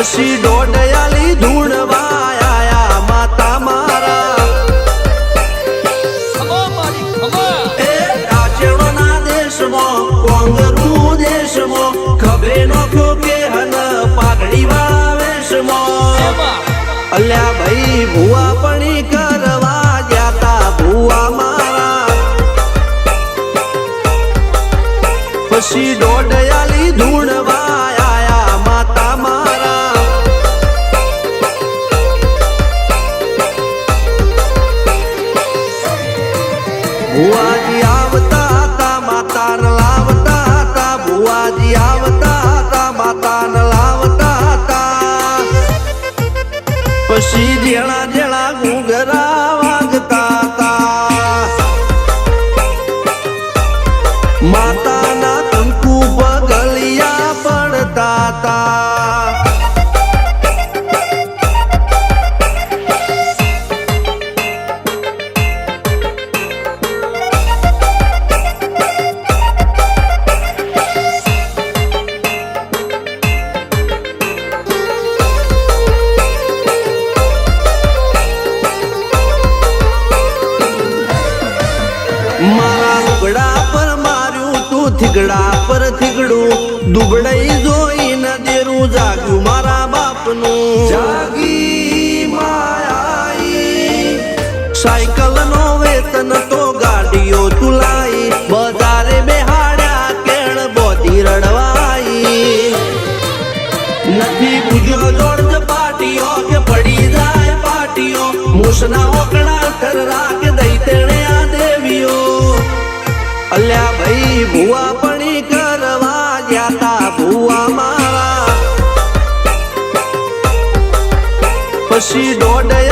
પછી ડોડયાલી ધૂણવા આયા માતા મારા એ કાચેડોના દેશમાં કોંગરું દેશમાં ખભે નોખો કે હન પાઘડી વાળા વેશમાં અલ્યા ભાઈ ભુવા પણી કરવા જાતા ભુવા મારા પછી ડોડયાલી ધૂણવા આયા માતા મારા ભુવાજી આવતા હતા માતાને લાવતા હતા ભુવાજી આવતા હતા માતાને લાવતા હતા પછી જેણા જેણા ઘૂંઘરા વાગતા હતા માતાના કંકુ પગલિયા પડતા હતા મારા લુગડા પર માર્યું તું થીગડા પર થીગડું દુબળાઈ જોઈને દેરું જાગ્યું મારા બાપનું જાગી માયાઈ સાયકલ નો વેતન તો ગાડીઓ તુલાઈ બજારે બેહાડ્યા કેણ બોધી રડવાઈ નથી બુજ્યો જોડ પાટીઓ કે પડી જાય પાટીઓ મૂસના ઓકડા થરરા કે દઈ તેણે આ દેવીઓ અલ્યા ભાઈ ભુવા પણી કરવા જાતા ભુવા મારા પછી ડોડયા